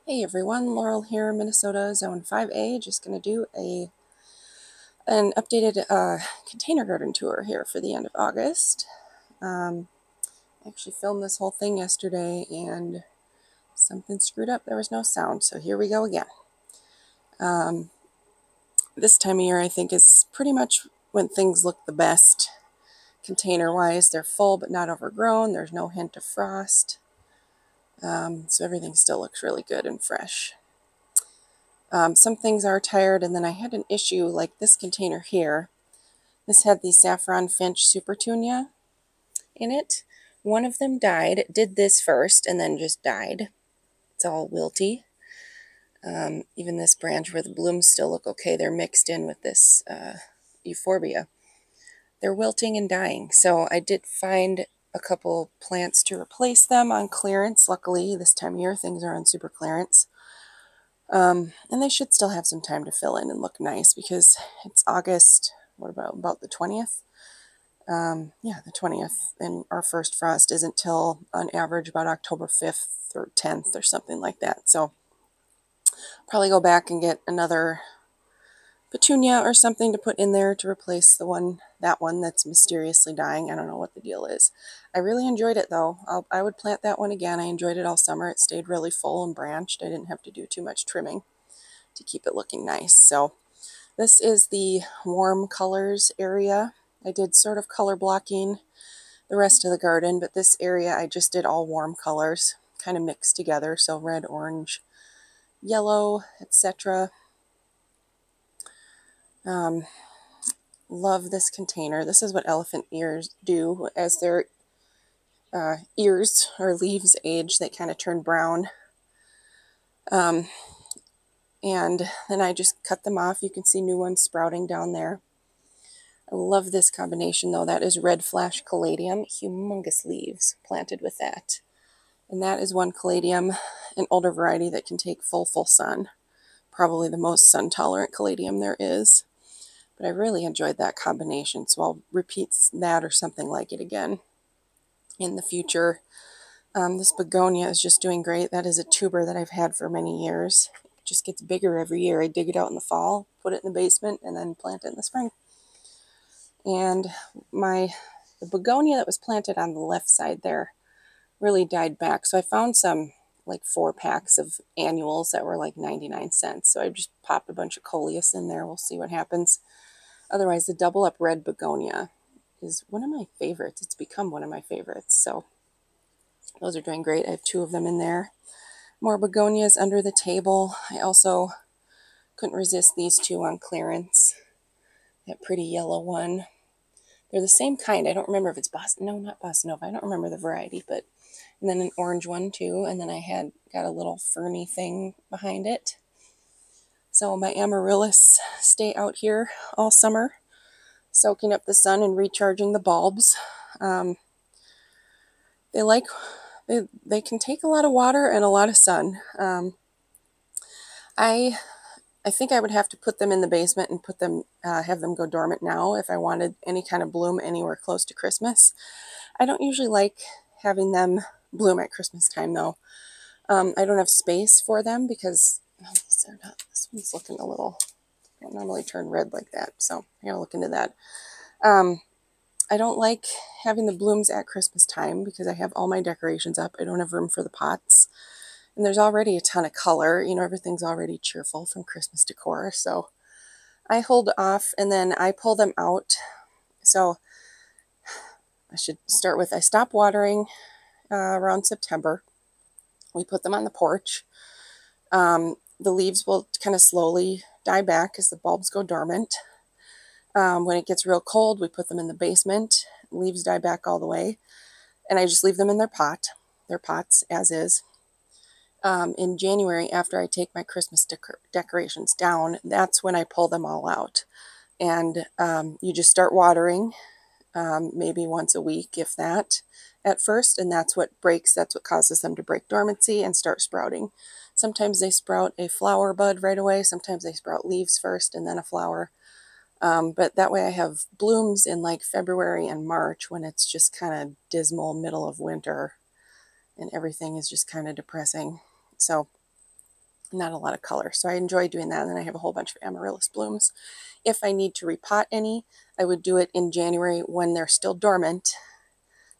Hey everyone, Laurel here, Minnesota Zone 5A. Just going to do an updated container garden tour here for the end of August. I actually filmed this whole thing yesterday and something screwed up. There was no sound, so here we go again. This time of year I think is pretty much when things look the best container-wise. They're full but not overgrown. There's no hint of frost. So everything still looks really good and fresh. Some things are tired, and then I had an issue like this container here. This had the Saffron Finch Supertunia in it. One of them died. It did this first and then just died. It's all wilty. Even this branch where the blooms still look okay, they're mixed in with this euphorbia. They're wilting and dying. So I did find a couple plants to replace them on clearance. Luckily, this time of year, things are on super clearance. And they should still have some time to fill in and look nice because it's August, what about the 20th? Yeah, the 20th, and our first frost isn't till on average about October 5th or 10th or something like that. So probably go back and get another petunia or something to put in there to replace that one that's mysteriously dying. I don't know what the deal is. I really enjoyed it though. I would plant that one again. I enjoyed it all summer. It stayed really full and branched. I didn't have to do too much trimming to keep it looking nice. So this is the warm colors area. I did sort of color blocking the rest of the garden, but this area I just did all warm colors, kind of mixed together. So red, orange, yellow, etc. Love this container. This is what elephant ears do as their ears or leaves age. They kind of turn brown. And then I just cut them off. You can see new ones sprouting down there. I love this combination though. That is red flash caladium, humongous leaves planted with that. And that is one caladium, an older variety that can take full sun. Probably the most sun tolerant caladium there is. But I really enjoyed that combination, so I'll repeat that or something like it again in the future. This begonia is just doing great. That is a tuber that I've had for many years. It just gets bigger every year. I dig it out in the fall, put it in the basement, and then plant it in the spring. And the begonia that was planted on the left side there really died back. So I found some like 4 packs of annuals that were like 99 cents. So I just popped a bunch of coleus in there. We'll see what happens. Otherwise, the double up red begonia is one of my favorites. It's become one of my favorites. So those are doing great. I have 2 of them in there. More begonias under the table. I also couldn't resist these 2 on clearance. That pretty yellow one. They're the same kind. I don't remember if it's not Bossa Nova. I don't remember the variety, but and then an orange one too. And then I got a little ferny thing behind it. So my amaryllis stay out here all summer, soaking up the sun and recharging the bulbs. They can take a lot of water and a lot of sun. I think I would have to put them in the basement and have them go dormant now if I wanted any kind of bloom anywhere close to Christmas. I don't usually like having them bloom at Christmas time though. I don't have space for them because this one's looking a little, I don't normally turn red like that, so I gotta look into that. I don't like having the blooms at Christmas time because I have all my decorations up. I don't have room for the pots. And there's already a ton of color. You know, everything's already cheerful from Christmas decor. So I hold off and then I pull them out. So I should start with, I stop watering around September. We put them on the porch. The leaves will kind of slowly die back as the bulbs go dormant. When it gets real cold, we put them in the basement. Leaves die back all the way. And I just leave them in their pots as is. In January, after I take my Christmas decorations down, that's when I pull them all out. And you just start watering maybe once a week, if that, at first. And that's what causes them to break dormancy and start sprouting. Sometimes they sprout a flower bud right away. Sometimes they sprout leaves first and then a flower. But that way I have blooms in like February and March when it's just kind of dismal middle of winter and everything is just kind of depressing. So not a lot of color. So I enjoy doing that. And then I have a whole bunch of amaryllis blooms. If I need to repot any, I would do it in January when they're still dormant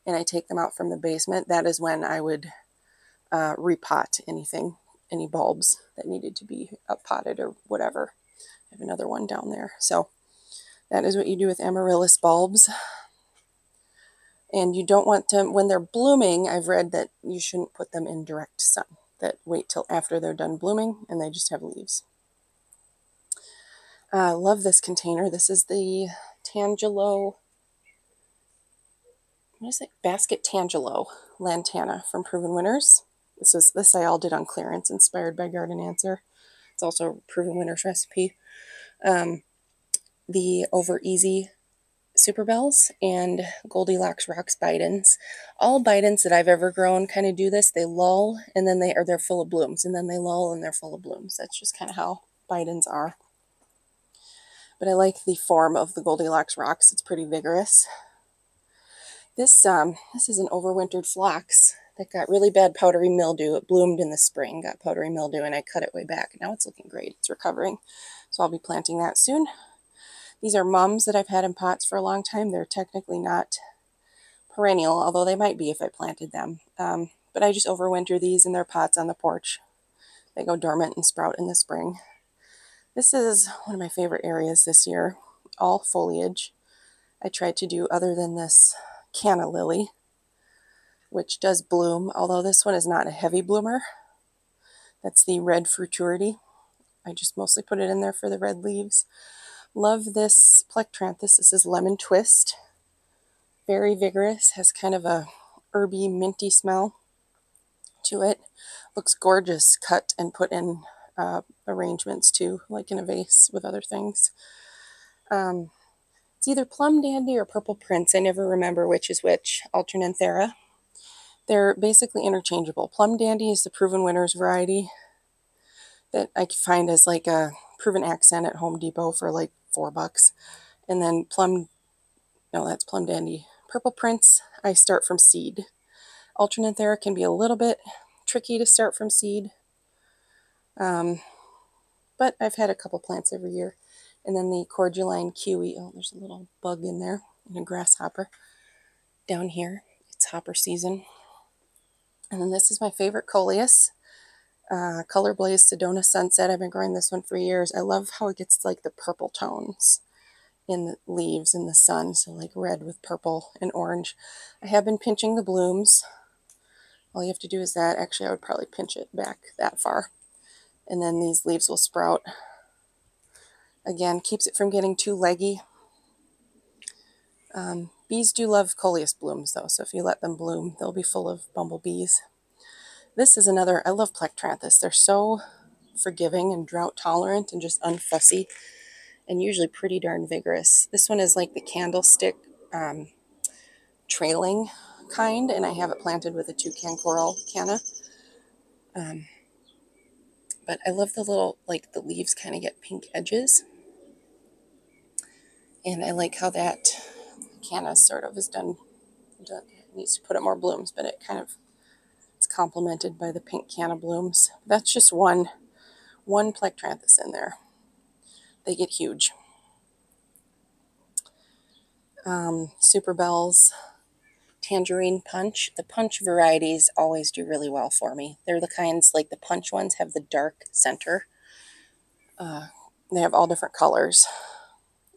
and I take them out from the basement. That is when I would repot anything, any bulbs that needed to be uppotted or whatever. I have another one down there. So that is what you do with amaryllis bulbs. And you don't want them, when they're blooming, I've read that you shouldn't put them in direct sun, that wait till after they're done blooming and they just have leaves. I love this container. This is the Tangelo, what is it? Basket Tangelo Lantana from Proven Winners. This I all did on clearance, inspired by Garden Answer. It's also a Proven Winners recipe. The Over Easy Super Bells and Goldilocks Rocks Bidens. All Bidens that I've ever grown kind of do this. They lull and then they're full of blooms, and then they lull and they're full of blooms. That's just kind of how Bidens are. But I like the form of the Goldilocks Rocks. It's pretty vigorous. This is an overwintered phlox that got really bad powdery mildew. It bloomed in the spring, got powdery mildew, and I cut it way back. Now it's looking great. It's recovering. So I'll be planting that soon. These are mums that I've had in pots for a long time. They're technically not perennial, although they might be if I planted them. But I just overwinter these in their pots on the porch. They go dormant and sprout in the spring. This is one of my favorite areas this year, all foliage. I tried to do other than this canna lily, which does bloom, although this one is not a heavy bloomer. That's the red fruturity. I just mostly put it in there for the red leaves. Love this plectranthus. This is Lemon Twist. Very vigorous, has kind of a herby, minty smell to it. Looks gorgeous cut and put in arrangements too, like in a vase with other things. It's either Plum Dandy or Purple Prince. I never remember which is which. Alternanthera. They're basically interchangeable. Plum Dandy is the Proven Winners variety that I could find as like a Proven Accent at Home Depot for like $4. And then that's Plum Dandy. Purple Prince, I start from seed. Alternanthera can be a little bit tricky to start from seed. But I've had a couple plants every year. And then the Cordyline Kiwi. Oh, there's a little bug in there and a grasshopper down here. It's hopper season. And then this is my favorite coleus, Color Blaze Sedona Sunset. I've been growing this one for years. I love how it gets like the purple tones in the leaves in the sun. So like red with purple and orange. I have been pinching the blooms. All you have to do is that. Actually, I would probably pinch it back that far. And then these leaves will sprout. Again, keeps it from getting too leggy. Bees do love coleus blooms though, so if you let them bloom, they'll be full of bumblebees. This is another, I love plectranthus. They're so forgiving and drought tolerant and just unfussy and usually pretty darn vigorous. This one is like the candlestick trailing kind, and I have it planted with a toucan coral canna. But I love the little, like the leaves kind of get pink edges. And I like how that canna sort of is done. It needs to put up more blooms, but it kind of is complemented by the pink canna blooms. That's just one plectranthus in there. They get huge. Super Bells, Tangerine Punch. The punch varieties always do really well for me. They're the kinds, like the punch ones have the dark center. They have all different colors.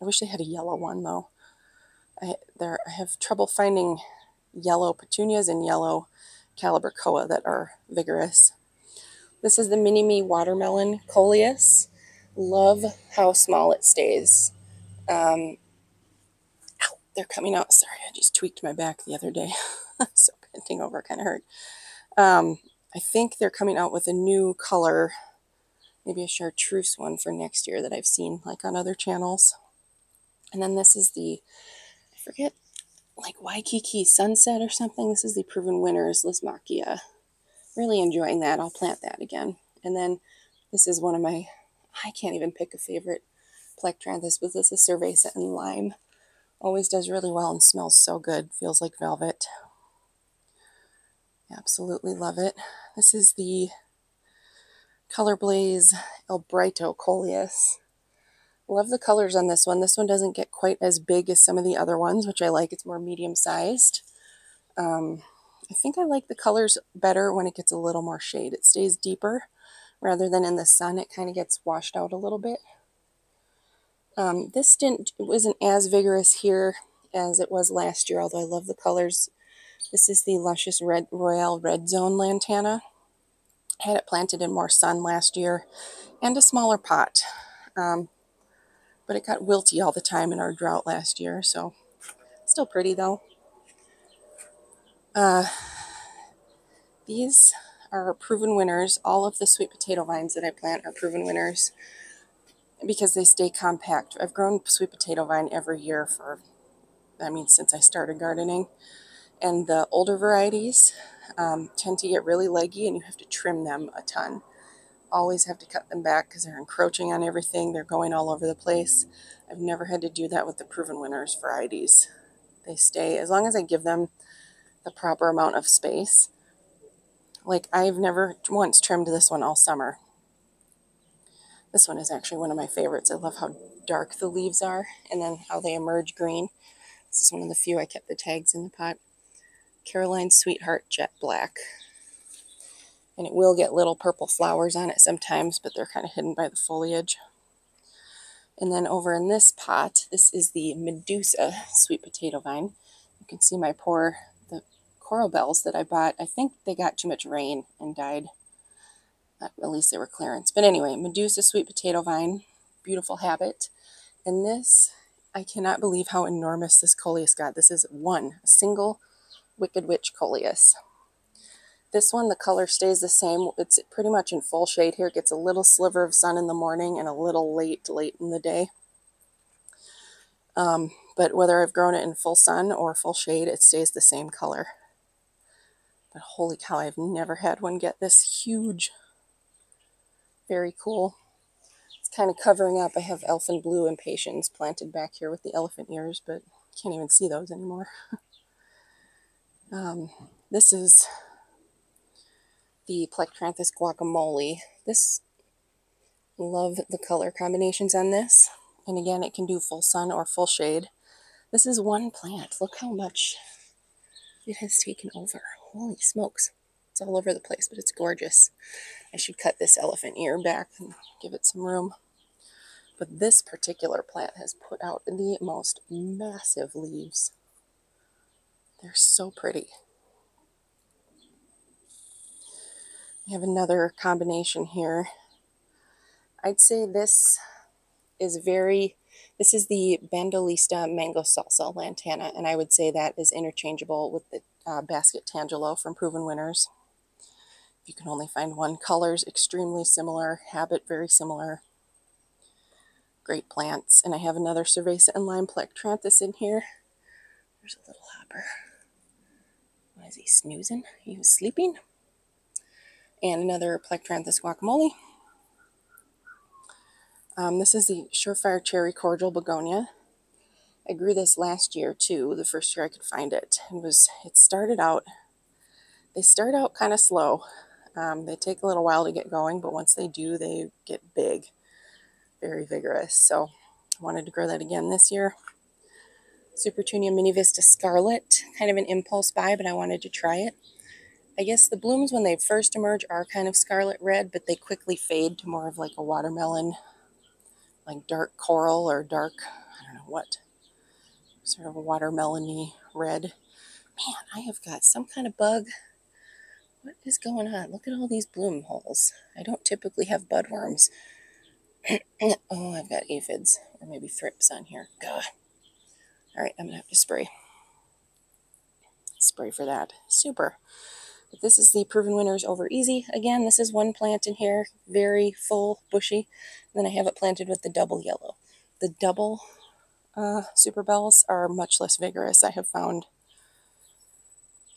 I wish they had a yellow one though. I have trouble finding yellow petunias and yellow calibrachoa that are vigorous. This is the Mini-Me Watermelon Coleus. Love how small it stays. Ow, they're coming out. Sorry, I just tweaked my back the other day. So bending over kind of hurt. I think they're coming out with a new color, maybe a chartreuse one for next year that I've seen like on other channels. And then this is the, I forget, like Waikiki Sunset or something. This is the Proven Winners Lismachia. Really enjoying that. I'll plant that again. And then this is one of my, I can't even pick a favorite plectranthus, but this is Cerveza and Lime. Always does really well and smells so good. Feels like velvet. Absolutely love it. This is the Color Blaze El Brito Coleus. Love the colors on this one. This one doesn't get quite as big as some of the other ones, which I like. It's more medium-sized. I think I like the colors better when it gets a little more shade. It stays deeper rather than in the sun. It kind of gets washed out a little bit. This wasn't as vigorous here as it was last year, although I love the colors. This is the Luscious Red Royale Red Zone Lantana. I had it planted in more sun last year and a smaller pot. But it got wilty all the time in our drought last year, so still pretty though. These are proven winners. All of the sweet potato vines that I plant are proven winners because they stay compact. I've grown sweet potato vine every year since I started gardening. And the older varieties tend to get really leggy and you have to trim them a ton. Always have to cut them back because they're encroaching on everything. They're going all over the place. I've never had to do that with the proven winners varieties. They stay, as long as I give them the proper amount of space. Like, I've never once trimmed this one all summer. This one is actually one of my favorites. I love how dark the leaves are and then how they emerge green. This is one of the few I kept the tags in the pot. Caroline Sweetheart Jet Black. And it will get little purple flowers on it sometimes, but they're kind of hidden by the foliage. And then over in this pot, this is the Medusa sweet potato vine. You can see the coral bells that I bought. I think they got too much rain and died. At least they were clearance. But anyway, Medusa sweet potato vine. Beautiful habit. And this, I cannot believe how enormous this coleus got. This is a single Wicked Witch coleus. This one, the color stays the same. It's pretty much in full shade here. It gets a little sliver of sun in the morning and a little late in the day. But whether I've grown it in full sun or full shade, it stays the same color. But holy cow, I've never had one get this huge. Very cool. It's kind of covering up. I have elfin blue impatiens planted back here with the elephant ears, but can't even see those anymore. This is the Plectranthus guacamole. Love the color combinations on this. And again, it can do full sun or full shade. This is one plant. Look how much it has taken over. Holy smokes. It's all over the place, but it's gorgeous. I should cut this elephant ear back and give it some room. But this particular plant has put out the most massive leaves. They're so pretty. We have another combination here. I'd say this is the Bandolista Mango Salsa Lantana, and I would say that is interchangeable with the Basket Tangelo from Proven Winners. You can only find one. Colors extremely similar, habit very similar. Great plants. And I have another Cerveza and Lime Plectranthus in here. There's a little hopper. What is he, snoozing? He was sleeping. And another Plectranthus guacamole. This is the Surefire Cherry Cordial Begonia. I grew this last year too, the first year I could find it. They start out kind of slow. They take a little while to get going, but once they do, they get big, very vigorous. So I wanted to grow that again this year. Supertunia Mini Vista Scarlet, kind of an impulse buy, but I wanted to try it. I guess the blooms when they first emerge are kind of scarlet red, but they quickly fade to more of like a watermelon, like dark coral or dark, I don't know what, sort of a watermelon-y red. Man, I have got some kind of bug. What is going on? Look at all these bloom holes. I don't typically have budworms. Oh, I've got aphids or maybe thrips on here. God. All right, I'm going to have to spray. Spray for that. Super. But this is the Proven Winners Over Easy. Again, this is one plant in here, very full, bushy. And then I have it planted with the double yellow. The double super bells are much less vigorous, I have found,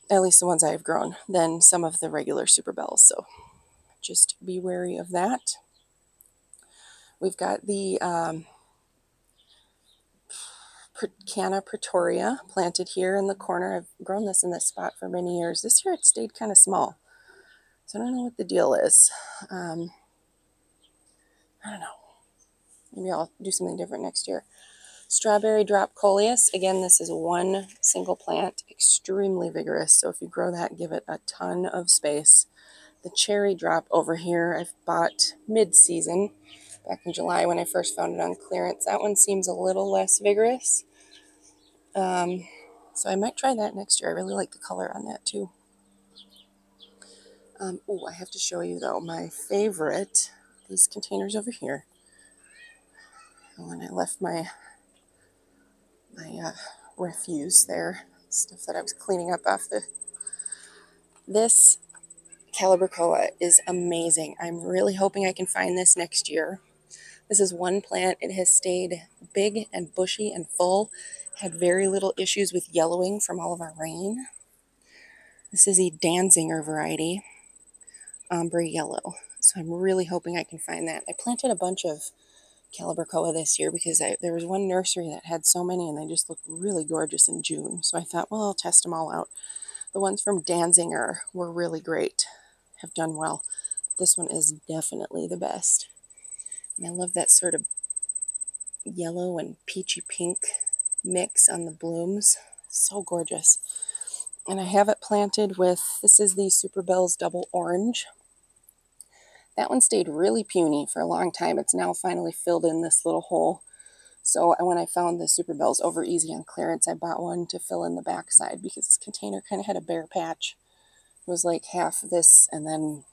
at least the ones I have grown, than some of the regular super bells. So just be wary of that. We've got the Canna Pretoria planted here in the corner. I've grown this in this spot for many years. This year it stayed kind of small, so I don't know what the deal is. I don't know. Maybe I'll do something different next year. Strawberry drop coleus. Again, this is one single plant, extremely vigorous. So if you grow that, give it a ton of space. The cherry drop over here, I've bought mid-season back in July when I first found it on clearance. That one seems a little less vigorous. So I might try that next year. I really like the color on that too. Oh, I have to show you though, my favorite, these containers over here. When I left my refuse there, stuff that I was cleaning up off this Calibracoa is amazing. I'm really hoping I can find this next year. This is one plant. It has stayed big and bushy and full. Had very little issues with yellowing from all of our rain. This is a Danzinger variety, ombre yellow. So I'm really hoping I can find that. I planted a bunch of Calibracoa this year because there was one nursery that had so many and they just looked really gorgeous in June. So I thought, well, I'll test them all out. The ones from Danzinger were really great, have done well. This one is definitely the best. And I love that sort of yellow and peachy pink mix on the blooms. So gorgeous. And I have it planted with, this is the Super Bells Double Orange. That one stayed really puny for a long time. It's now finally filled in this little hole. So when I found the Super Bells over easy on clearance, I bought one to fill in the backside because this container kind of had a bare patch. It was like half this and then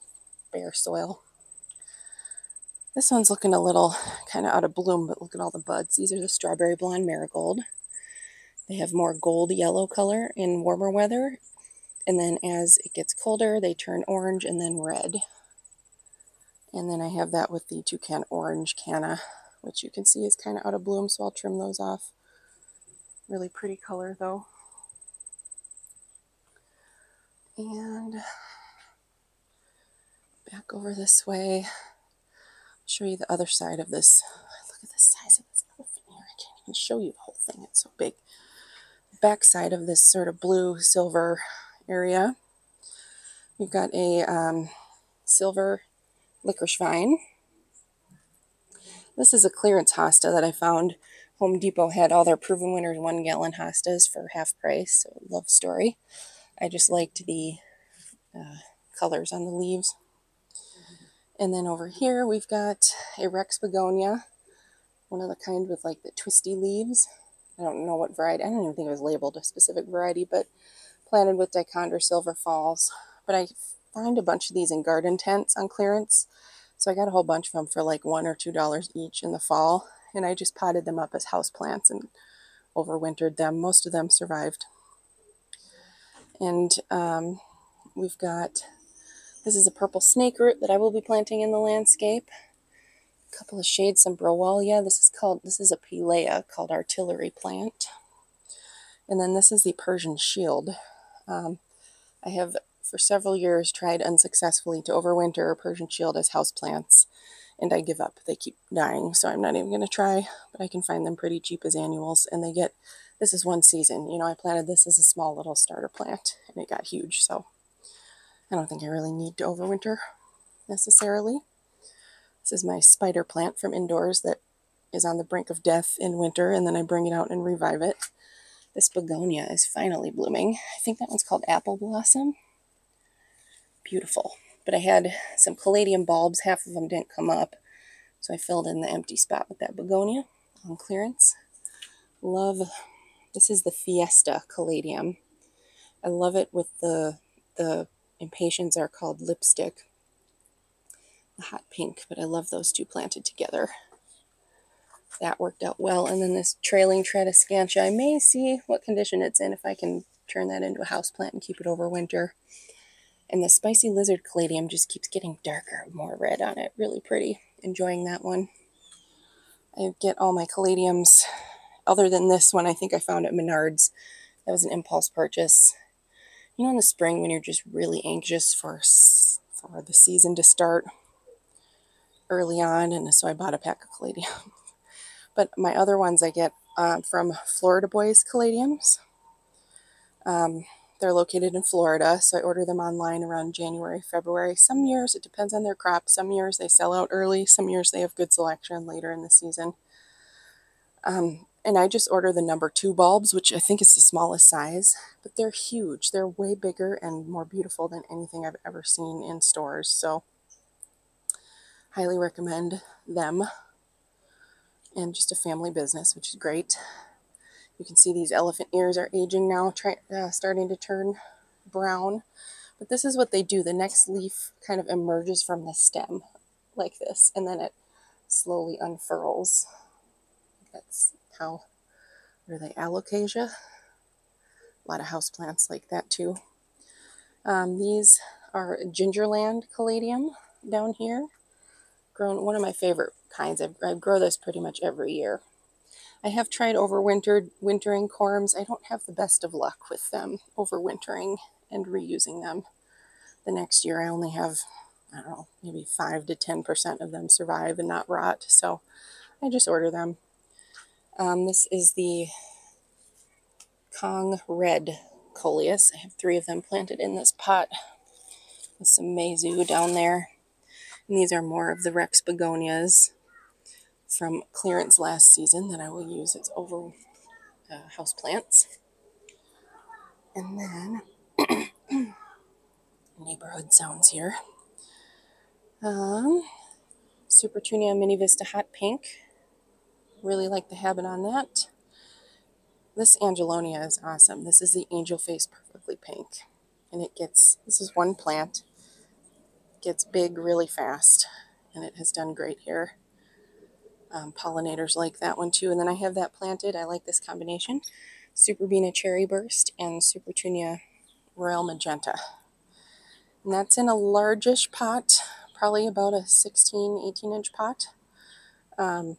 bare soil. This one's looking a little kind of out of bloom, but look at all the buds. These are the Strawberry Blonde Marigold. They have more gold yellow color in warmer weather. And then as it gets colder, they turn orange and then red. And then I have that with the Toucan Orange Canna, which you can see is kind of out of bloom, so I'll trim those off. Really pretty color though. And back over this way, I'll show you the other side of this. Look at the size of this elephant here. I can't even show you the whole thing, it's so big. Back side of this sort of blue silver area, we've got a silver licorice vine. This is a clearance hosta that I found. Home Depot had all their Proven Winners 1 gallon hostas for half price. So love story. I just liked the colors on the leaves. And then over here we've got a Rex begonia, one of the kind with like the twisty leaves. I don't know what variety. I don't even think it was labeled a specific variety, but planted with Dichondra Silver Falls. But I find a bunch of these in garden tents on clearance. So I got a whole bunch of them for like $1 or $2 each in the fall. And I just potted them up as houseplants and overwintered them. Most of them survived. And we've got, this is a purple snake root that I will be planting in the landscape. A couple of shades, some Browalia. This is a Pilea called Artillery Plant. And then this is the Persian Shield. I have for several years tried unsuccessfully to overwinter Persian Shield as houseplants, and I give up. They keep dying, so I'm not even going to try, but I can find them pretty cheap as annuals, and this is one season. You know, I planted this as a small little starter plant, and it got huge, so I don't think I really need to overwinter necessarily. This is my spider plant from indoors that is on the brink of death in winter, and then I bring it out and revive it. This begonia is finally blooming. I think that one's called Apple Blossom. Beautiful. But I had some caladium bulbs. Half of them didn't come up, so I filled in the empty spot with that begonia on clearance. This is the Fiesta caladium. I love it with the impatiens are called lipstick. The hot pink, but I love those two planted together. That worked out well. And then this trailing Tradescantia, I may see what condition it's in if I can turn that into a houseplant and keep it over winter. And the Spicy Lizard Caladium just keeps getting darker, more red on it. Really pretty. Enjoying that one. I get all my caladiums, other than this one, I think I found at Menards. That was an impulse purchase. You know, in the spring when you're just really anxious for the season to start early on, and so I bought a pack of caladium. But my other ones I get from Florida Boys Caladiums. They're They're located in Florida, so I order them online around January, February. Some years, it depends on their crop. Some years they sell out early. Some years they have good selection later in the season. And I just order the number 2 bulbs, which I think is the smallest size, but they're huge. They're way bigger and more beautiful than anything I've ever seen in stores. So highly recommend them, and just a family business, which is great. You can see these elephant ears are aging now, starting to turn brown. But this is what they do. The next leaf kind of emerges from the stem like this, and then it slowly unfurls. That's how, what are they, alocasia? A lot of houseplants like that too. These are gingerland caladium down here. Grown, one of my favorite kinds. I grow this pretty much every year. I have tried wintering corms. I don't have the best of luck with them overwintering and reusing them. The next year I only have, I don't know, maybe 5 to 10% of them survive and not rot, so I just order them. This is the Kong Red Coleus. I have 3 of them planted in this pot with some Meizu down there. And these are more of the Rex begonias from clearance last season that I will use as over house plants. And then neighborhood sounds here. Supertunia Mini Vista Hot Pink. Really like the habit on that. This Angelonia is awesome. This is the Angel Face Perfectly Pink. And it gets, this is one plant, gets big really fast. And it has done great here. Pollinators like that one too. And then I have that planted. I like this combination. Superbena Cherry Burst and Supertunia Royal Magenta. And that's in a largish pot, probably about a 18-inch pot. And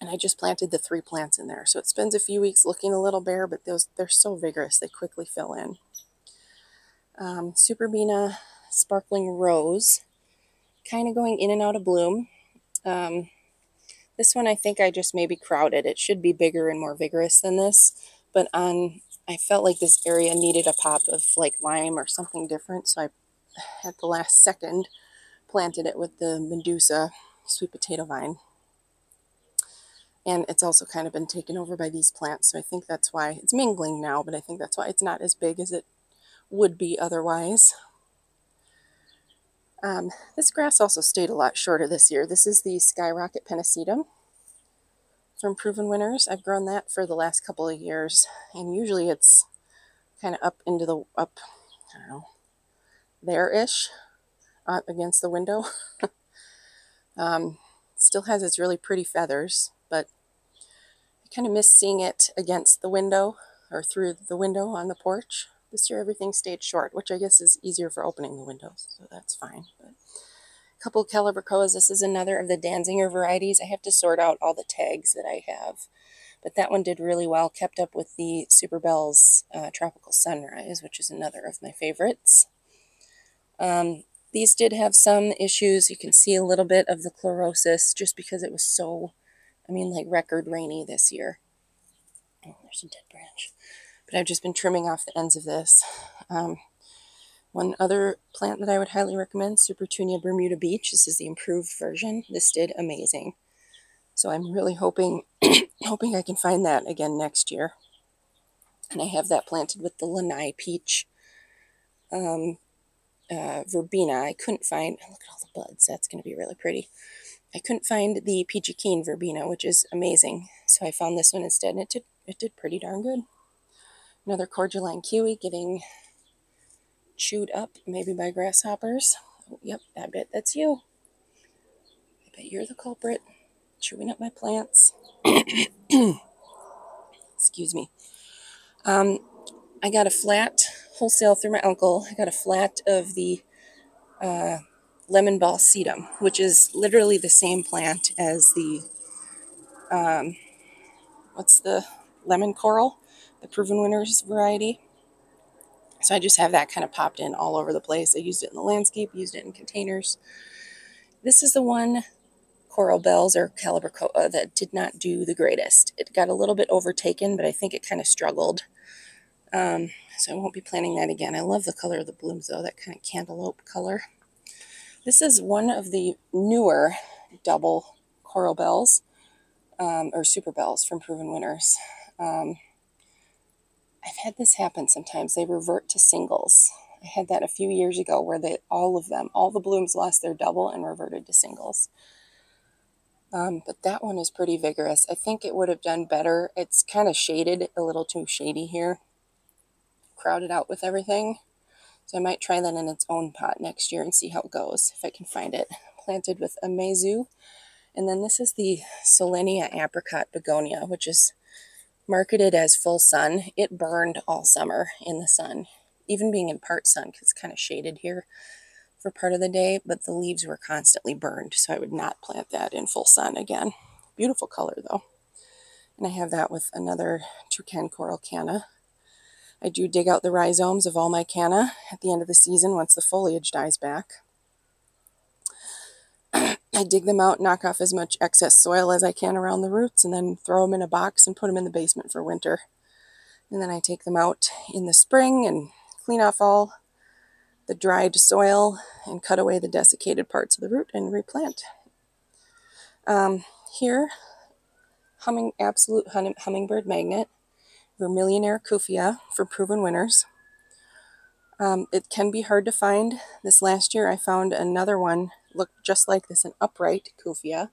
I just planted the 3 plants in there. So it spends a few weeks looking a little bare, but they're so vigorous, they quickly fill in. Superbena Sparkling Rose, kind of going in and out of bloom. This one I think I just maybe crowded. It should be bigger and more vigorous than this, but I felt like this area needed a pop of like lime or something different, so I, at the last second, planted it with the Medusa sweet potato vine. And it's also kind of been taken over by these plants, so I think that's why it's mingling now, but I think that's why it's not as big as it would be otherwise. This grass also stayed a lot shorter this year. This is the Skyrocket Pennisetum from Proven Winners. I've grown that for the last couple of years, and usually it's kind of up into the, I don't know, there-ish, against the window. Still has its really pretty feathers, but I kind of miss seeing it against the window or through the window on the porch. This year everything stayed short, which I guess is easier for opening the windows, so that's fine. But a couple of Calibrachoas. This is another of the Danzinger varieties. I have to sort out all the tags that I have, but that one did really well, kept up with the Super Bell's Tropical Sunrise, which is another of my favorites. These did have some issues. You can see a little bit of the chlorosis just because it was so, I mean, like record rainy this year. Oh, there's a dead branch. But I've just been trimming off the ends of this. One other plant that I would highly recommend, Supertunia Bermuda Beach. This is the improved version. This did amazing. So I'm really hoping hoping I can find that again next year. And I have that planted with the Lanai Peach verbena. I couldn't find, look at all the buds. That's going to be really pretty. I couldn't find the Peachy Keen verbena, which is amazing. So I found this one instead, and it did pretty darn good. Another Cordyline kiwi getting chewed up, maybe by grasshoppers. Oh, yep, I bet that's you. I bet you're the culprit, chewing up my plants. Excuse me. I got a flat wholesale through my uncle. I got a flat of the lemon ball sedum, which is literally the same plant as the what's the lemon coral, the Proven Winners variety. So I just have that kind of popped in all over the place. I used it in the landscape, used it in containers. This is the one Coral Bells or Calibrachoa that did not do the greatest. It got a little bit overtaken, but I think it kind of struggled. So I won't be planting that again. I love the color of the blooms though, that kind of cantaloupe color. This is one of the newer double coral bells, or super bells from Proven Winners. I've had this happen sometimes. They revert to singles. I had that a few years ago where all the blooms lost their double and reverted to singles. But that one is pretty vigorous. I think it would have done better. It's kind of shaded, a little too shady here, crowded out with everything. So I might try that in its own pot next year and see how it goes, if I can find it. Planted with a Mezu. And then this is the Solenia apricot begonia, which is marketed as full sun. It burned all summer in the sun, even being in part sun because it's kind of shaded here for part of the day, but the leaves were constantly burned, so I would not plant that in full sun again. Beautiful color though. And I have that with another toucan coral canna. I do dig out the rhizomes of all my canna at the end of the season once the foliage dies back. I dig them out, knock off as much excess soil as I can around the roots, and then throw them in a box and put them in the basement for winter. And then I take them out in the spring and clean off all the dried soil and cut away the desiccated parts of the root and replant. Here, absolute hummingbird magnet, Vermillionaire Kufia for Proven Winners. It can be hard to find. This last year I found another one, looked just like this, an upright Kufia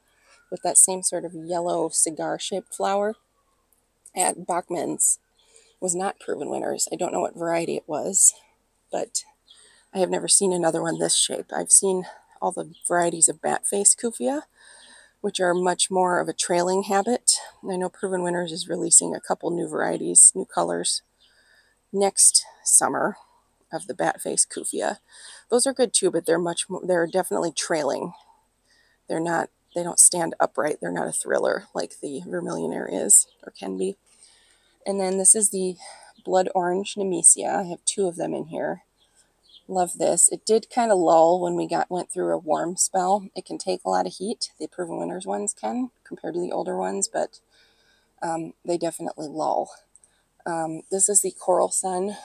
with that same sort of yellow cigar-shaped flower at Bachman's. Was not Proven Winners. I don't know what variety it was, but I have never seen another one this shape. I've seen all the varieties of bat-faced Kufia, which are much more of a trailing habit. And I know Proven Winners is releasing a couple new varieties, new colors, next summer of the bat-faced Kufia. Those are good too, but they're definitely trailing. They don't stand upright. They're not a thriller like the Vermillionaire is or can be. And then this is the blood orange Nemesia. I have two of them in here. Love this. It did kind of lull when we went through a warm spell. It can take a lot of heat. The Proven Winners ones can, compared to the older ones, but they definitely lull. This is the Coral Sun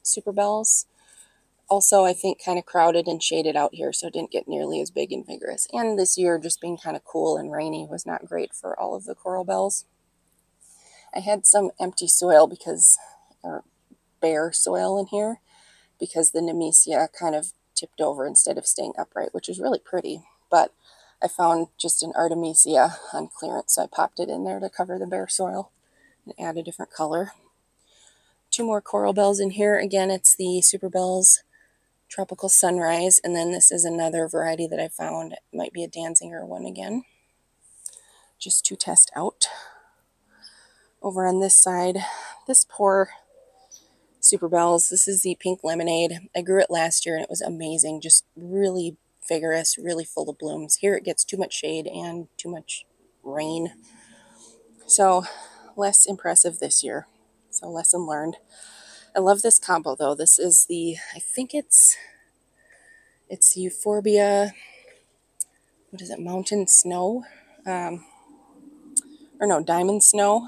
Super Bells. Also, I think kind of crowded and shaded out here, so it didn't get nearly as big and vigorous. And this year, just being kind of cool and rainy was not great for all of the coral bells. I had some empty soil or bare soil in here, because the Nemesia kind of tipped over instead of staying upright, which is really pretty. But I found just an Artemisia on clearance, so I popped it in there to cover the bare soil and add a different color. Two more coral bells in here. Again, it's the Super Bells Tropical Sunrise, and then this is another variety that I found. It might be a Danziger one again, just to test out. Over on this side, this poor Super Bells. This is the Pink Lemonade. I grew it last year and it was amazing. Just really vigorous, really full of blooms. Here it gets too much shade and too much rain. So less impressive this year. So lesson learned. I love this combo though. This is I think it's Euphorbia, what is it, Mountain Snow? Or no, Diamond Snow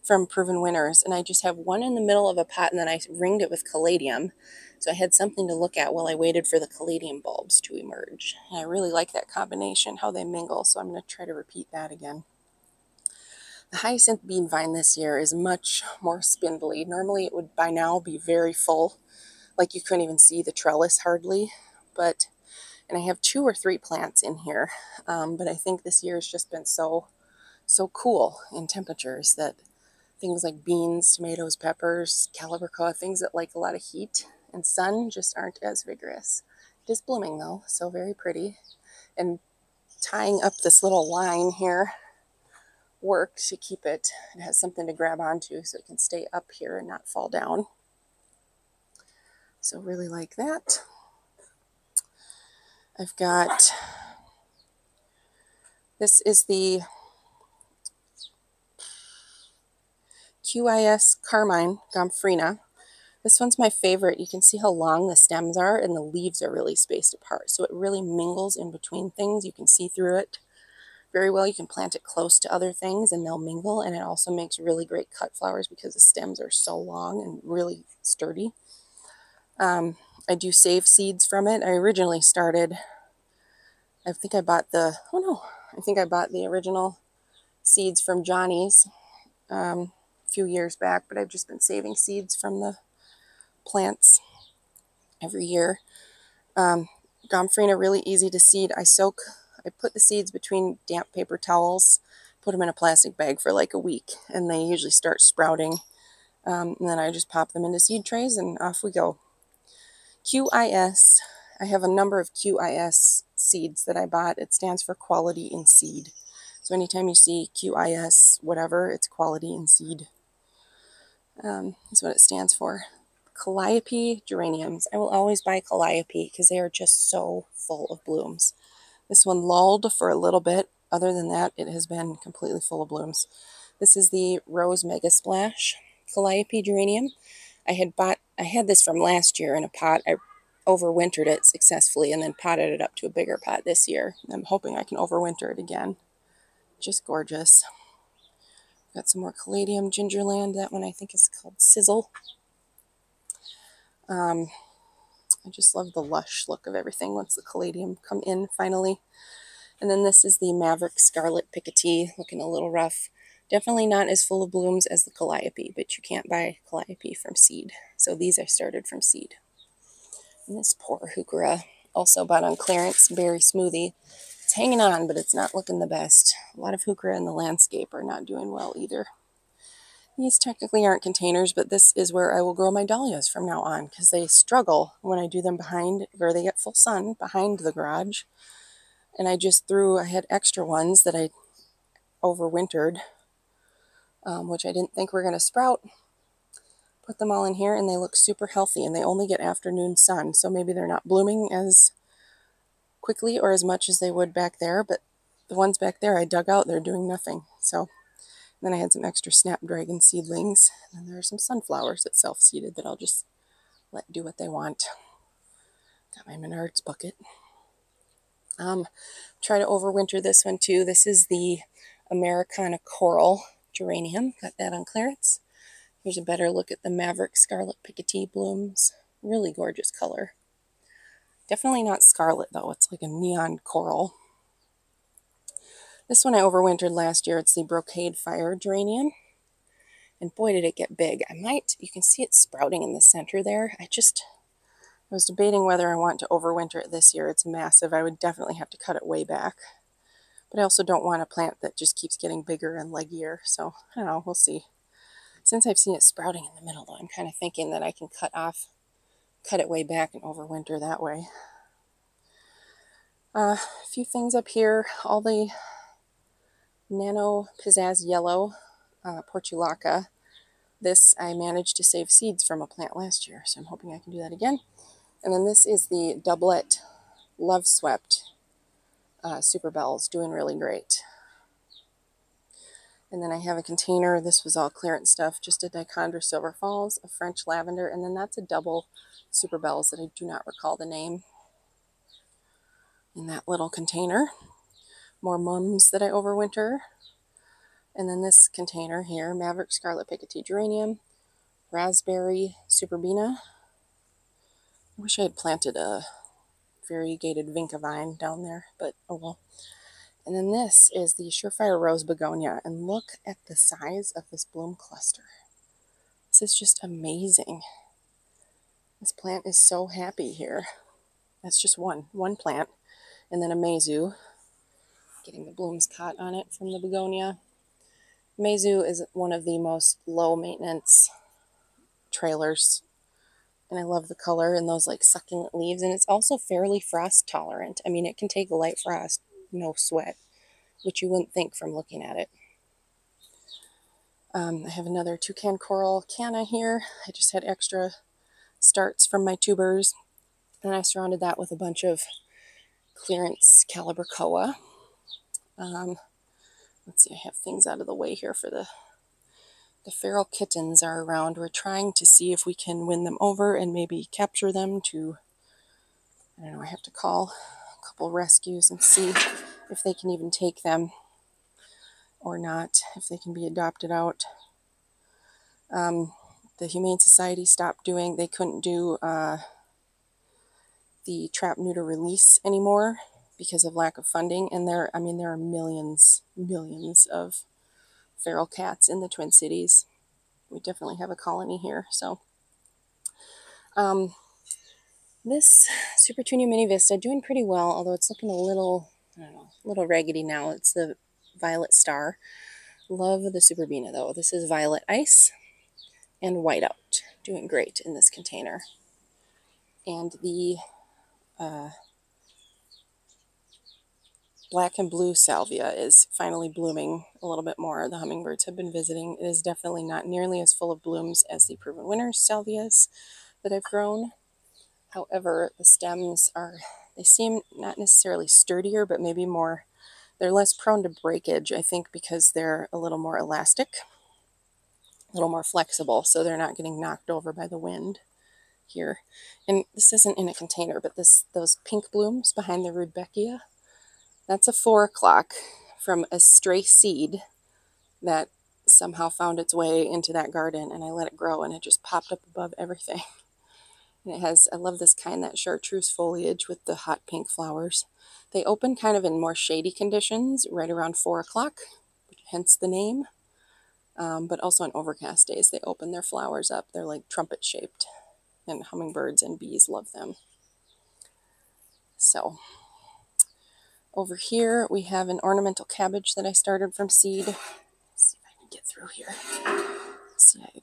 from Proven Winners, and I just have one in the middle of a pot, and then I ringed it with caladium, so I had something to look at while I waited for the caladium bulbs to emerge. And I really like that combination, how they mingle, so I'm going to try to repeat that again. The hyacinth bean vine this year is much more spindly. Normally it would by now be very full, like you couldn't even see the trellis hardly, and I have 2 or 3 plants in here, but I think this year has just been so cool in temperatures that things like beans, tomatoes, peppers, calibrachoa, things that like a lot of heat and sun just aren't as vigorous. It is blooming though, so very pretty. And tying up this little line here works to keep it. It has something to grab onto so it can stay up here and not fall down. So really like that. I've got, this is the QIS Carmine Gomphrena. This one's my favorite. You can see how long the stems are and the leaves are really spaced apart. So it really mingles in between things. You can see through it very well. You can plant it close to other things and they'll mingle, and it also makes really great cut flowers because the stems are so long and really sturdy. I do save seeds from it. I originally started, I think I bought the, oh no, I think I bought the original seeds from Johnny's a few years back, but I've just been saving seeds from the plants every year. Gomphrena, really easy to seed. I put the seeds between damp paper towels, put them in a plastic bag for like a week, and they usually start sprouting. And then I just pop them into seed trays and off we go. QIS, I have a number of QIS seeds that I bought. It stands for quality in seed. So anytime you see QIS, whatever, it's quality in seed. That's what it stands for. Calliope geraniums. I will always buy Calliope because they are just so full of blooms. This one lulled for a little bit. Other than that, it has been completely full of blooms. This is the Rose Mega Splash Calliope geranium. I had this from last year in a pot. I overwintered it successfully and then potted it up to a bigger pot this year. I'm hoping I can overwinter it again. Just gorgeous. Got some more Caladium Gingerland. That one I think is called Sizzle. I just love the lush look of everything once the Caladium come in finally. And then this is the Maverick Scarlet Picotee, looking a little rough. Definitely not as full of blooms as the Calliope, but you can't buy Calliope from seed. So these I started from seed. And this poor heuchera, also bought on clearance, Berry Smoothie. It's hanging on, but it's not looking the best. A lot of heuchera in the landscape are not doing well either. These technically aren't containers, but this is where I will grow my dahlias from now on because they struggle when I do them behind, where they get full sun behind the garage. And I had extra ones that I overwintered, which I didn't think were going to sprout. Put them all in here and they look super healthy, and they only get afternoon sun. So maybe they're not blooming as quickly or as much as they would back there, but the ones back there I dug out, they're doing nothing. So then I had some extra snapdragon seedlings, and there are some sunflowers that self-seeded that I'll just let do what they want. Got my Menards bucket. Try to overwinter this one too. This is the Americana Coral geranium. Got that on clearance. Here's a better look at the Maverick Scarlet Picotee blooms. Really gorgeous color. Definitely not scarlet though. It's like a neon coral. This one I overwintered last year. It's the Brocade Fire geranium. And boy, did it get big. You can see it sprouting in the center there. I was debating whether I want to overwinter it this year. It's massive. I would definitely have to cut it way back. But I also don't want a plant that just keeps getting bigger and leggier. So, I don't know. We'll see. Since I've seen it sprouting in the middle, though, I'm kind of thinking that I can cut it way back and overwinter that way. A few things up here. All the Nano Pizzazz Yellow Portulaca. This I managed to save seeds from a plant last year, so I'm hoping I can do that again. And then this is the Doublet Love Swept Super Bells, doing really great. And then I have a container. This was all clearance stuff, just a Dichondra Silver Falls, a French Lavender, and then that's a double Super Bells that I do not recall the name. In that little container. More mums that I overwinter. And then this container here, Maverick Scarlet Picotee Geranium, Raspberry Superbena. I wish I had planted a variegated vinca vine down there, but oh well. And then this is the Surefire Rose Begonia, and look at the size of this bloom cluster. This is just amazing. This plant is so happy here. That's just one plant. And then a Meizu, getting the blooms caught on it from the begonia. Meizu is one of the most low maintenance trailers, and I love the color and those like succulent leaves, and it's also fairly frost tolerant. I mean, it can take a light frost, no sweat, which you wouldn't think from looking at it. I have another Toucan Coral canna here. I just had extra starts from my tubers, and I surrounded that with a bunch of clearance Calibrachoa. Let's see, I have things out of the way here for the feral kittens are around. We're trying to see if we can win them over and maybe capture them to, I don't know, I have to call a couple rescues and see if they can even take them. or not, if they can be adopted out. The Humane Society stopped doing, they couldn't do the trap, neuter, release anymore because of lack of funding. And there are millions of feral cats in the Twin Cities. We definitely have a colony here. So this Super Tunia Mini Vista doing pretty well, although it's looking a little, I don't know, a little raggedy now. It's the Violet Star. Love the Super Bina though. This is Violet Ice and Whiteout, doing great in this container. And the Black and Blue Salvia is finally blooming a little bit more. The hummingbirds have been visiting. It is definitely not nearly as full of blooms as the Proven Winners salvias that I've grown. However, the stems they seem not necessarily sturdier, but maybe more, they're less prone to breakage, I think, because they're a little more elastic, a little more flexible, so they're not getting knocked over by the wind here. And this isn't in a container, but those pink blooms behind the Rudbeckia, that's a 4 o'clock from a stray seed that somehow found its way into that garden, and I let it grow, and it just popped up above everything. And it has, I love this kind, that chartreuse foliage with the hot pink flowers. They open kind of in more shady conditions right around 4 o'clock, hence the name. But also on overcast days, they open their flowers up. They're like trumpet shaped, and hummingbirds and bees love them. So over here we have an ornamental cabbage that I started from seed. Let's see if I can get through here. See, I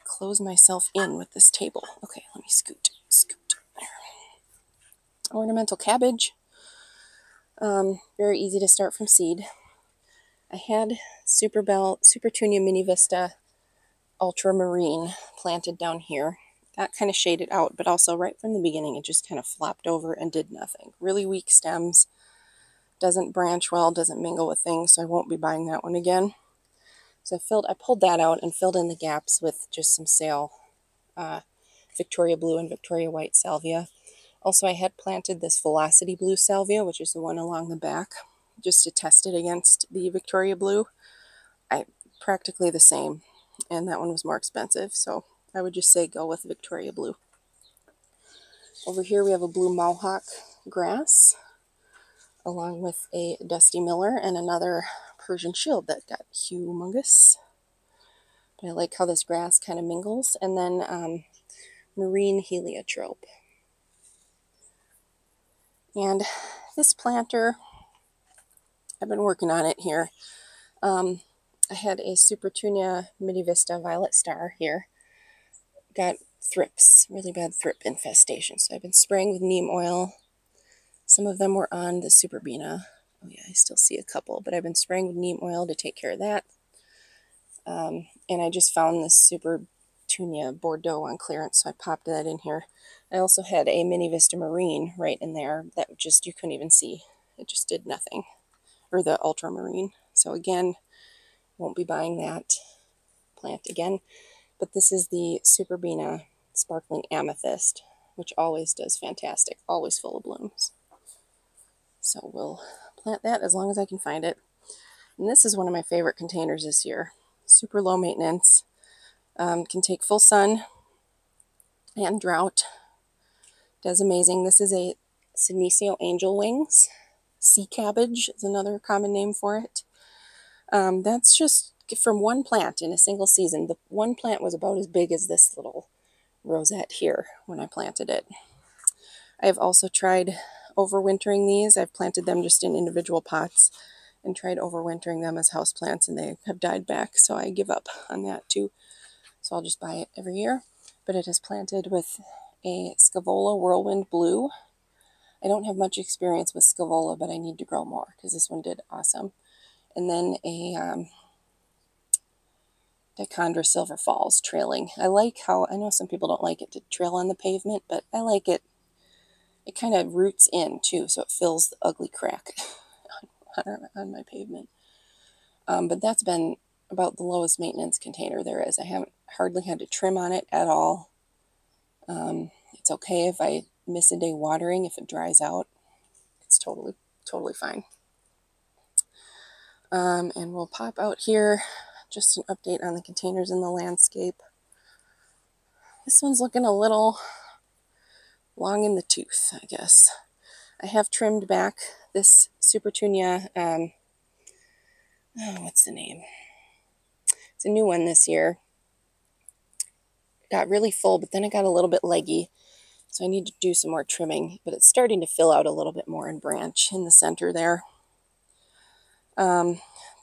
close myself in with this table. Okay, let me scoot. There. Ornamental cabbage. Very easy to start from seed. I had Super Tunia Mini Vista Ultramarine planted down here. Got kind of shaded out, but also right from the beginning it just kind of flopped over and did nothing. Really weak stems. Doesn't branch well, doesn't mingle with things, so I won't be buying that one again. So I pulled that out and filled in the gaps with just some sale Victoria Blue and Victoria White salvia. Also, I had planted this Velocity Blue salvia, which is the one along the back, just to test it against the Victoria Blue. Practically the same, and that one was more expensive, so I would just say go with Victoria Blue. Over here we have a blue Mohawk grass, along with a Dusty Miller and another Persian Shield that got humongous. But I like how this grass kind of mingles. And then Marine Heliotrope. And this planter, I've been working on it here. I had a Super Tunia Mini Vista Violet Star here. Got thrips, really bad thrip infestation. So I've been spraying with neem oil. Some of them were on the Super Bina. Oh yeah, I still see a couple, but I've been spraying with neem oil to take care of that. And I just found this Super Tunia Bordeaux on clearance, so I popped that in here. I also had a Mini Vista Marine right in there that just, you couldn't even see. It just did nothing. Or the Ultramarine. So again, won't be buying that plant again. But this is the Super Bina Sparkling Amethyst, which always does fantastic, always full of blooms. So we'll plant that as long as I can find it. And this is one of my favorite containers this year. Super low maintenance, can take full sun and drought. Does amazing. This is a Senecio Angel Wings. Sea cabbage is another common name for it. That's just from one plant in a single season. The one plant was about as big as this little rosette here when I planted it. I have also tried overwintering these. I've planted them just in individual pots and tried overwintering them as houseplants, and they have died back, so I give up on that too. So I'll just buy it every year. But it is planted with a Scaevola Whirlwind Blue. I don't have much experience with Scaevola, but I need to grow more because this one did awesome. And then a Dichondra Silver Falls trailing. I like how, I know some people don't like it to trail on the pavement, but I like it. It kind of roots in too, so it fills the ugly crack on my pavement. But that's been about the lowest maintenance container there is. I haven't hardly had to trim on it at all. It's okay if I miss a day watering. If it dries out, it's totally fine. And we'll pop out here, just an update on the containers in the landscape. This one's looking a little long in the tooth, I guess. I have trimmed back this Supertunia, oh, what's the name? It's a new one this year. Got really full, but then it got a little bit leggy. So I need to do some more trimming, but it's starting to fill out a little bit more and branch in the center there.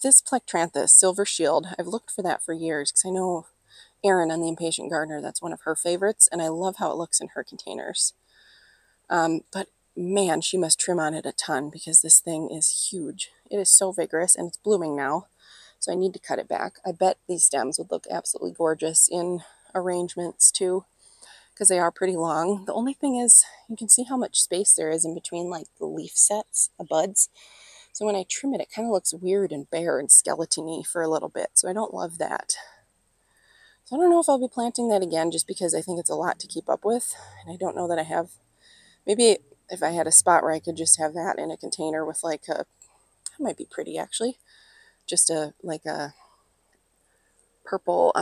This Plectranthus Silver Shield, I've looked for that for years because I know Erin on The Impatient Gardener, that's one of her favorites, and I love how it looks in her containers. But man, she must trim on it a ton because this thing is huge. It is so vigorous, and it's blooming now, so I need to cut it back. I bet these stems would look absolutely gorgeous in arrangements too, because they are pretty long. The only thing is, you can see how much space there is in between like the leaf sets, the buds. So when I trim it, it kind of looks weird and bare and skeleton-y for a little bit. So I don't love that. So I don't know if I'll be planting that again, just because I think it's a lot to keep up with. And I don't know that I have, maybe if I had a spot where I could just have that in a container with like a, that might be pretty actually, just like a purple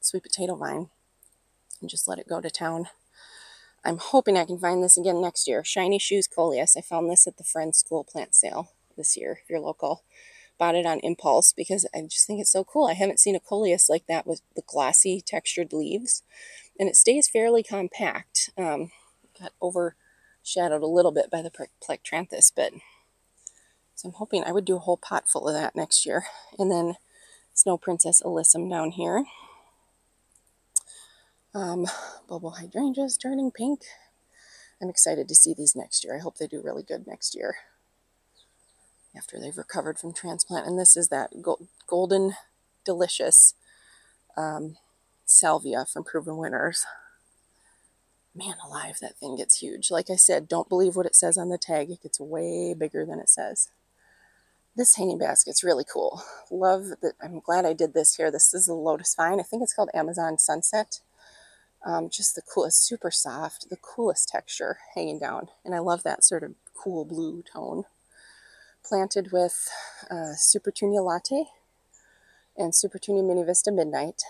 sweet potato vine, and just let it go to town. I'm hoping I can find this again next year. Shiny Shoes Coleus. I found this at the Friends School plant sale this year, if you're local. Bought it on impulse because I just think it's so cool. I haven't seen a Coleus like that with the glossy textured leaves. And it stays fairly compact. Got overshadowed a little bit by the Plectranthus, but so I'm hoping I would do a whole pot full of that next year. And then Snow Princess Alyssum down here. Bubble hydrangeas turning pink. I'm excited to see these next year. I hope they do really good next year after they've recovered from transplant. And this is that golden delicious salvia from Proven Winners. Man alive, that thing gets huge. Like I said, don't believe what it says on the tag. It gets way bigger than it says. This hanging basket's really cool. Love that. I'm glad I did this here. This is a lotus vine. I think it's called Amazon Sunset. Just the coolest, super soft, the coolest texture hanging down. And I love that sort of cool blue tone. Planted with Supertunia Latte and Supertunia Mini Vista Midnight.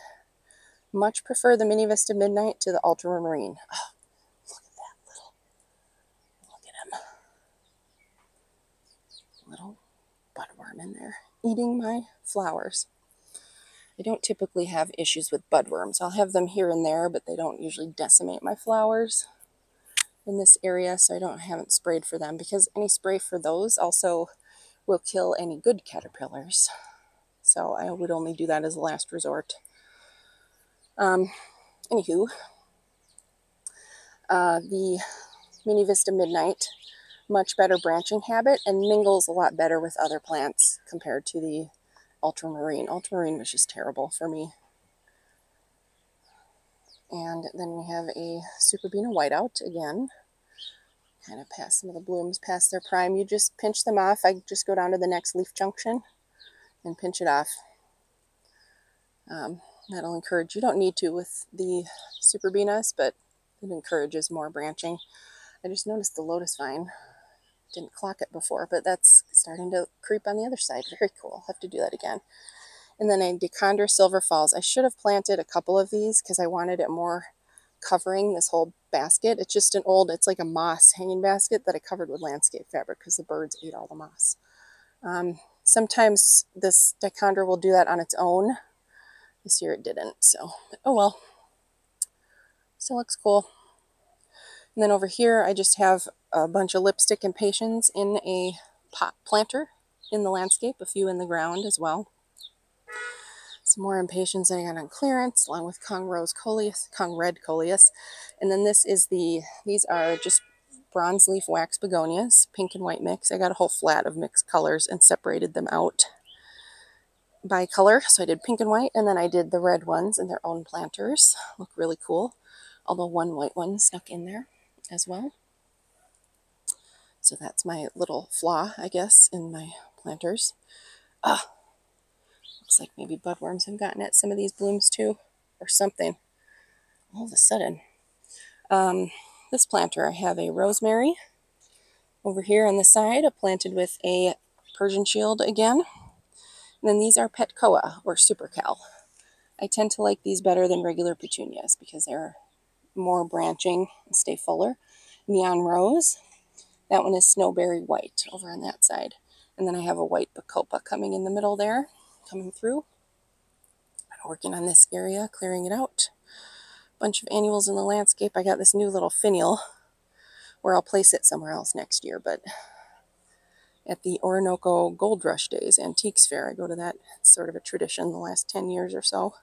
Much prefer the Mini Vista Midnight to the Ultramarine. Oh, look at that little, look at him. Little budworm in there, eating my flowers. I don't typically have issues with budworms. I'll have them here and there, but they don't usually decimate my flowers in this area, so I haven't sprayed for them, because any spray for those also will kill any good caterpillars. So I would only do that as a last resort. Anywho, the Mini Vista Midnight, much better branching habit and mingles a lot better with other plants compared to the Ultramarine. Ultramarine was just terrible for me. And then we have a Superbena Whiteout again. Kind of past some of the blooms, past their prime. You just pinch them off. I just go down to the next leaf junction and pinch it off. That'll encourage, you don't need to with the Superbenas, but it encourages more branching. I just noticed the lotus vine. Didn't clock it before, but that's starting to creep on the other side. Very cool. I'll have to do that again. And then a Decanter Silver Falls. I should have planted a couple of these because I wanted it more covering this whole basket. It's just an old, it's like a moss hanging basket that I covered with landscape fabric because the birds ate all the moss. Sometimes this Decanter will do that on its own. This year it didn't, so oh well. Still looks cool. And then over here, I just have a bunch of lipstick impatiens in a pot planter in the landscape, a few in the ground as well. Some more impatiens I got on clearance, along with Kong Red Coleus. And then this is these are just bronze leaf wax begonias, pink and white mix. I got a whole flat of mixed colors and separated them out by color. So I did pink and white, and then I did the red ones in their own planters. Look really cool. Although one white one snuck in there as well. So that's my little flaw, I guess, in my planters. Looks like maybe budworms have gotten at some of these blooms too, or something. All of a sudden. This planter, I have a rosemary over here on the side, planted with a Persian shield again. And then these are Petcoa or Supercal. I tend to like these better than regular petunias because they're more branching and stay fuller. Neon Rose, that one is Snowberry White over on that side. And then I have a white Bacopa coming in the middle there, coming through. Working on this area, clearing it out. Bunch of annuals in the landscape. I got this new little finial where I'll place it somewhere else next year, but at the Orinoco Gold Rush Days Antiques Fair, I go to that. It's sort of a tradition the last 10 years or so.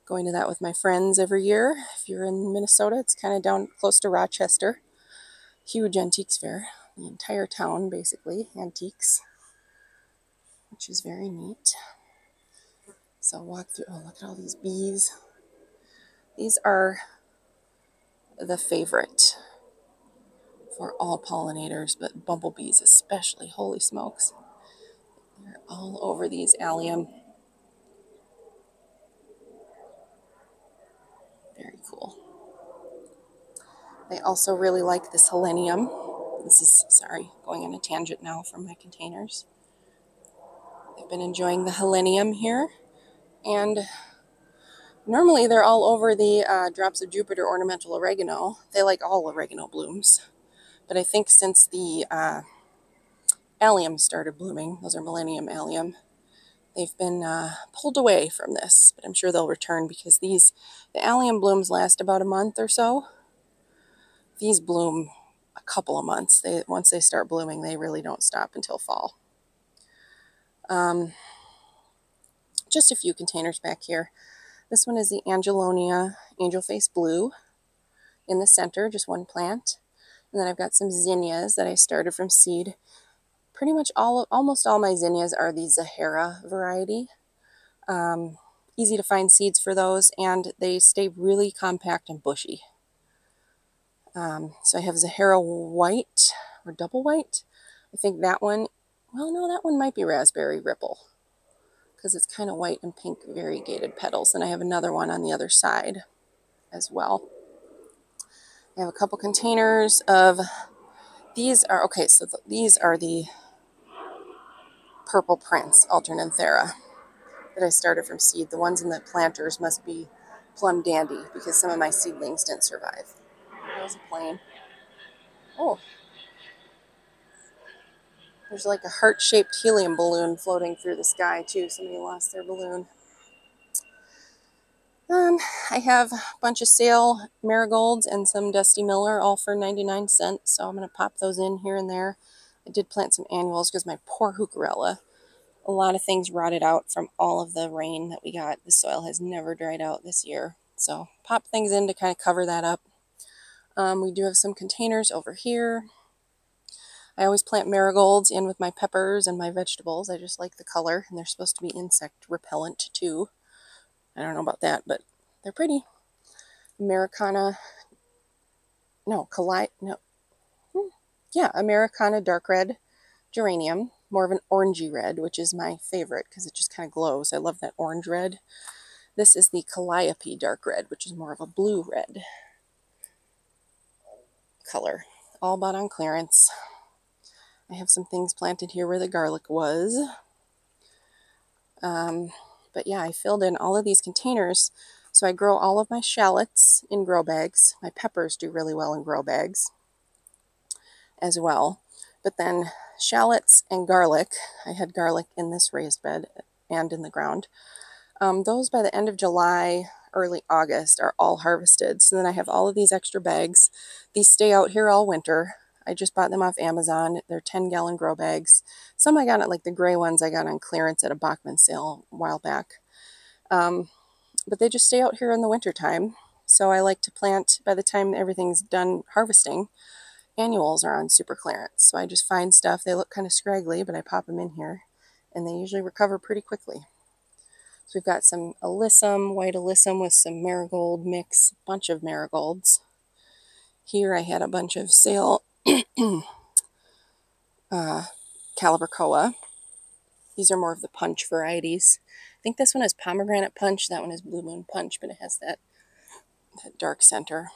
Going to that with my friends every year. If you're in Minnesota, it's kind of down close to Rochester. Huge antiques fair. The entire town, basically, antiques, which is very neat. So I'll walk through. Oh, look at all these bees. These are the favorite for all pollinators, but bumblebees especially. Holy smokes. They're all over these allium. Very cool. They also really like this helenium. This is, sorry, going on a tangent now from my containers. They've been enjoying the helenium here. And normally they're all over the Drops of Jupiter ornamental oregano. They like all oregano blooms. But I think since the allium started blooming, those are Millennium allium, they've been pulled away from this. But I'm sure they'll return because the allium blooms last about a month or so. These bloom a couple of months. Once they start blooming, they really don't stop until fall. Just a few containers back here. This one is the Angelonia Angel Face Blue in the center, just one plant. And then I've got some zinnias that I started from seed. Pretty much almost all my zinnias are the Zahara variety. Easy to find seeds for those, and they stay really compact and bushy. So I have Zahara White, or Double White. I think that one, well, no, that one might be Raspberry Ripple, because it's kind of white and pink variegated petals. And I have another one on the other side as well. I have a couple containers of, these are, okay, so these are the Purple Prince Alternanthera that I started from seed. The ones in the planters must be Plum Dandy because some of my seedlings didn't survive. That was a plane. Oh, there's like a heart-shaped helium balloon floating through the sky too. Somebody lost their balloon. I have a bunch of sale marigolds and some Dusty Miller, all for 99 cents. So I'm going to pop those in here and there. I did plant some annuals because my poor heucherella, a lot of things rotted out from all of the rain that we got. The soil has never dried out this year. So pop things in to kind of cover that up. We do have some containers over here. I always plant marigolds in with my peppers and my vegetables. I just like the color, and they're supposed to be insect repellent too. I don't know about that, but they're pretty. Americana dark red geranium, more of an orangey red, which is my favorite because it just kind of glows. I love that orange red. This is the Calliope dark red, which is more of a blue red color. All bought on clearance. I have some things planted here where the garlic was. But yeah, I filled in all of these containers. So I grow all of my shallots in grow bags. My peppers do really well in grow bags as well. But then shallots and garlic, I had garlic in this raised bed and in the ground. Those by the end of July, early August are all harvested. So then I have all of these extra bags. These stay out here all winter. I just bought them off Amazon. They're 10-gallon grow bags. Some I got, like the gray ones, I got on clearance at a Bachman sale a while back. But they just stay out here in the wintertime. So I like to plant, by the time everything's done harvesting, annuals are on super clearance. So I just find stuff. They look kind of scraggly, but I pop them in here, and they usually recover pretty quickly. So we've got some alyssum, white alyssum with some marigold mix, bunch of marigolds. Here I had a bunch of sale Calibrachoa. These are more of the punch varieties. I think this one is pomegranate punch. That one is blue moon punch, but it has that dark center.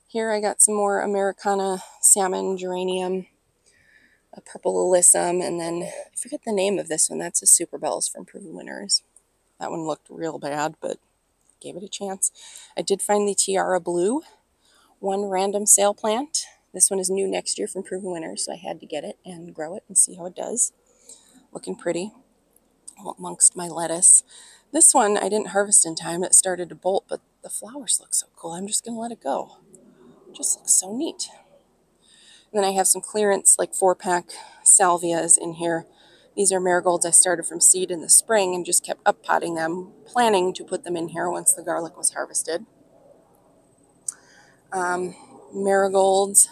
Here I got some more Americana salmon geranium. a purple alyssum, and then I forget the name of this one. That's a Super Bells from Proven Winners. That one looked real bad, but gave it a chance. I did find the Tiara Blue, one random sale plant. This one is new next year from Proven Winners, so I had to get it and grow it and see how it does. Looking pretty amongst my lettuce. This one I didn't harvest in time. It started to bolt, but the flowers look so cool. I'm just going to let it go. It just looks so neat. And then I have some clearance, like 4-pack salvias in here. These are marigolds I started from seed in the spring and just kept uppotting them, planning to put them in here once the garlic was harvested. Marigolds.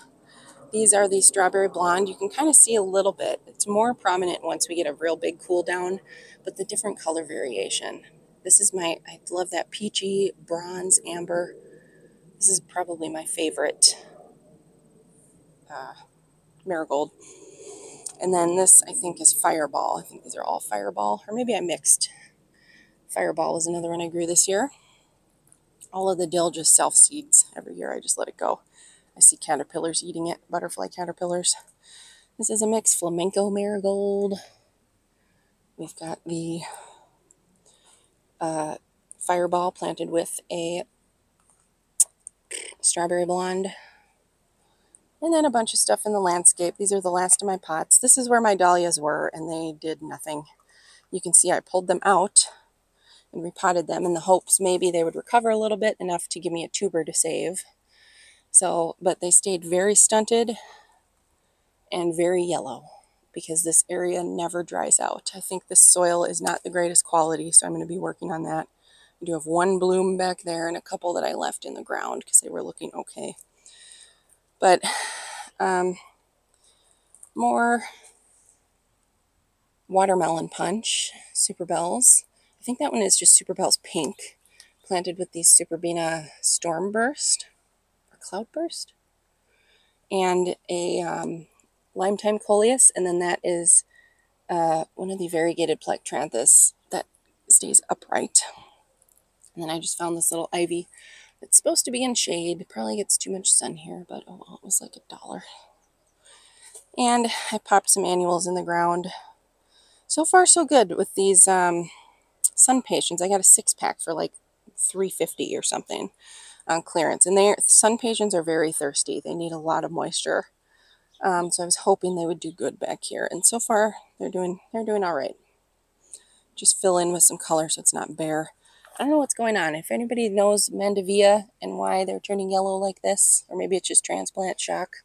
These are the strawberry blonde. You can kind of see a little bit. It's more prominent once we get a real big cool down, but the different color variation. This is I love that peachy, bronze, amber. This is probably my favorite marigold. And then this, I think, is Fireball. I think these are all Fireball, or maybe I mixed. Fireball was another one I grew this year. All of the dill just self-seeds every year. I just let it go. I see caterpillars eating it, butterfly caterpillars. This is a mixed flamenco marigold. We've got the Fireball planted with a strawberry blonde. And then a bunch of stuff in the landscape. These are the last of my pots. This is where my dahlias were, and they did nothing. You can see I pulled them out and repotted them in the hopes maybe they would recover a little bit, enough to give me a tuber to save. So, but they stayed very stunted and very yellow because this area never dries out. I think this soil is not the greatest quality, so I'm going to be working on that. I do have one bloom back there and a couple that I left in the ground because they were looking okay. But more watermelon punch, Super Bells. I think that one is just Super Bells pink, planted with these Superbena Stormburst or Cloudburst, and a Limetime Coleus, and then that is one of the variegated Plectranthus that stays upright. And then I just found this little ivy that's supposed to be in shade. Probably gets too much sun here, but oh well, it was like $1. And I popped some annuals in the ground. So far, so good with these sun patience. I got a 6-pack for like $3.50 or something on clearance. And sun patience are very thirsty. They need a lot of moisture. So I was hoping they would do good back here. And so far, they're doing all right. Just fill in with some color so it's not bare. I don't know what's going on. If anybody knows Mandevilla and why they're turning yellow like this, or maybe it's just transplant shock.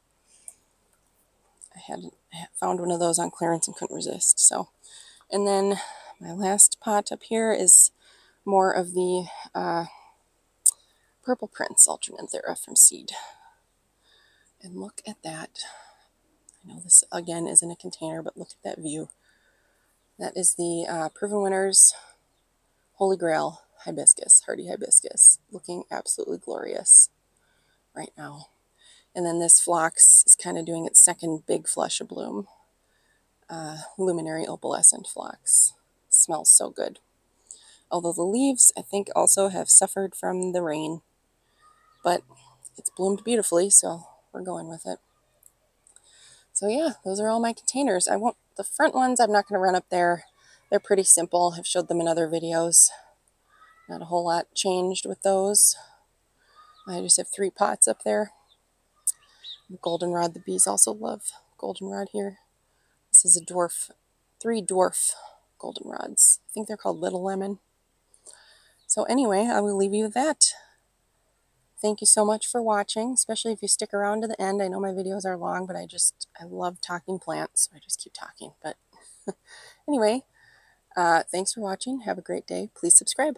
I had found one of those on clearance and couldn't resist. So, and then my last pot up here is more of the Purple Prince Ultramanthera from seed. And look at that. I know this again is in a container, but look at that view. That is the Proven Winners Holy Grail hibiscus, hardy hibiscus, looking absolutely glorious right now. And then this phlox is kind of doing its second big flush of bloom. Luminary opalescent phlox. Smells so good. Although the leaves, I think, also have suffered from the rain. But it's bloomed beautifully, so we're going with it. So yeah, those are all my containers. The front ones I'm not going to run up there. They're pretty simple. I've showed them in other videos. Not a whole lot changed with those. I just have 3 pots up there. The goldenrod, the bees also love goldenrod here. This is a 3 dwarf goldenrods. I think they're called Little Lemon. So anyway, I will leave you with that. Thank you so much for watching, especially if you stick around to the end. I know my videos are long, but I love talking plants, so I just keep talking. But anyway, thanks for watching. Have a great day. Please subscribe.